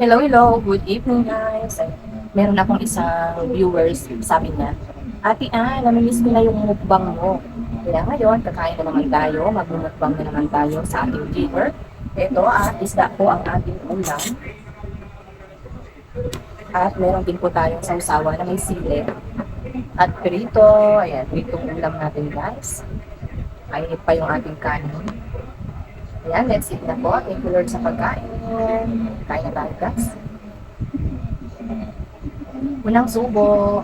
Hello, hello. Good evening, guys. Meron akong isang viewers sabi niya, Ate namimiss ko na yung mukbang mo. Kaya ngayon, kakain na naman tayo, magmumukbang na naman tayo sa ating dinner. Ito, isda po ang ating ulam. At meron din po tayong sausawa na may sili. At prito, ayan, pritong ulam natin, guys. Kainit pa yung ating kanin. Ayan, let's eat na po. Thank you, Lord, sa pagkain. Kain na tayo, guys. Unang subo.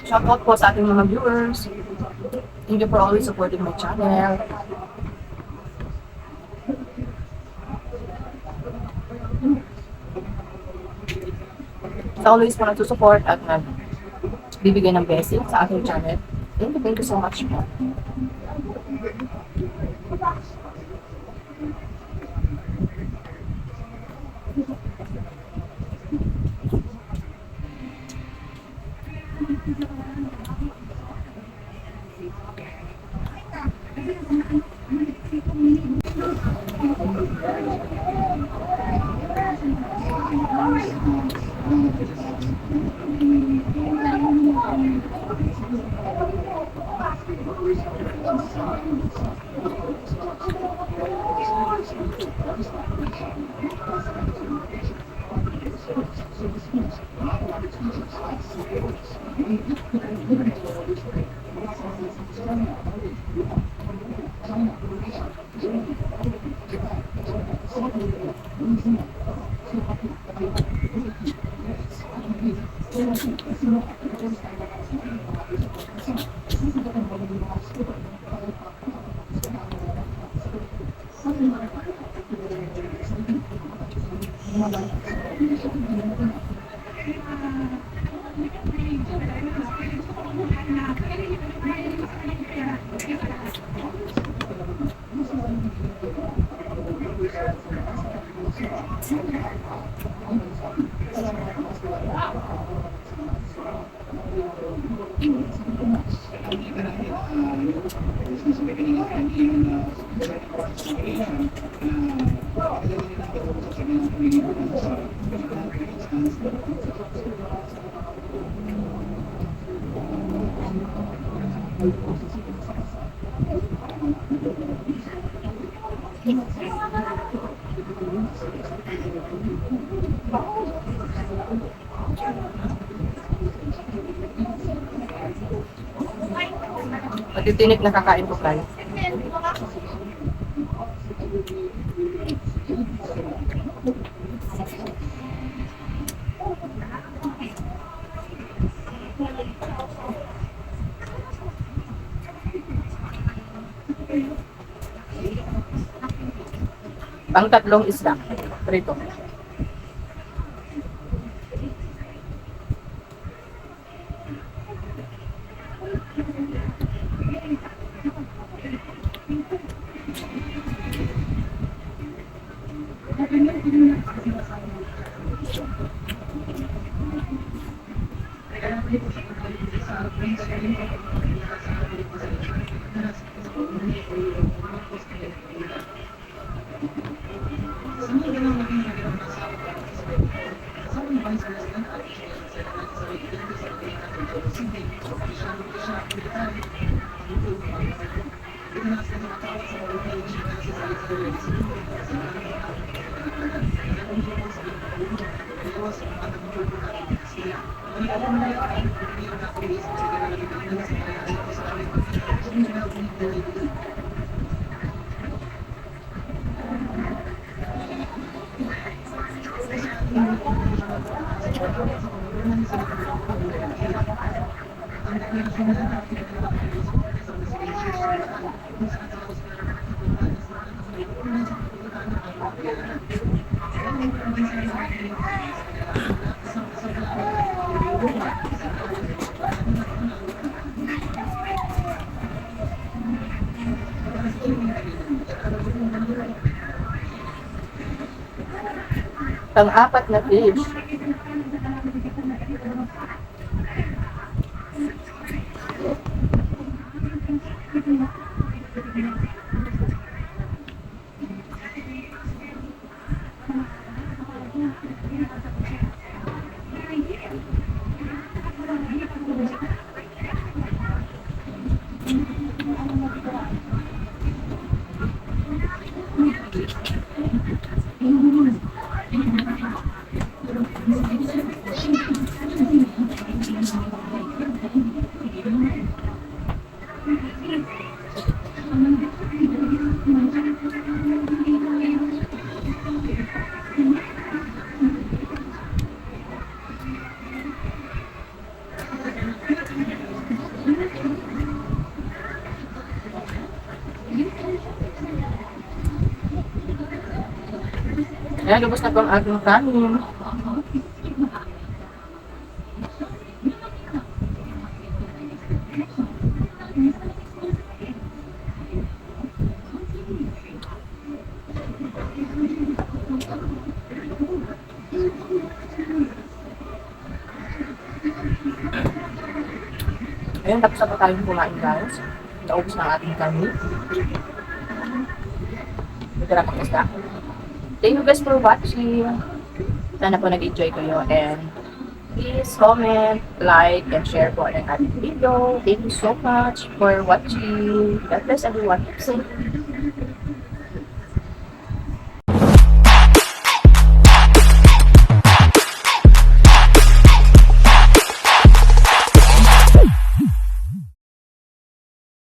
Shoutout po sa ating mga viewers. Thank you for always supporting my channel. Sa always po nagsusupport at nagbibigay ng blessing sa ating channel. Thank you so much po. Matitinik na kakain po tayo. Pang tatlong isda. Prito. Pang-apat na fish. Ayan, lubos na po ang ating kanin. Ayan, tapos na po tayong kumain guys. Naubos na ang ating kanin. Tira pang isda. Thank you guys for watching. Sana po nag-enjoy kayo and please comment, like, and share po ang ating video. Thank you so much for watching. God bless everyone. Keep safe.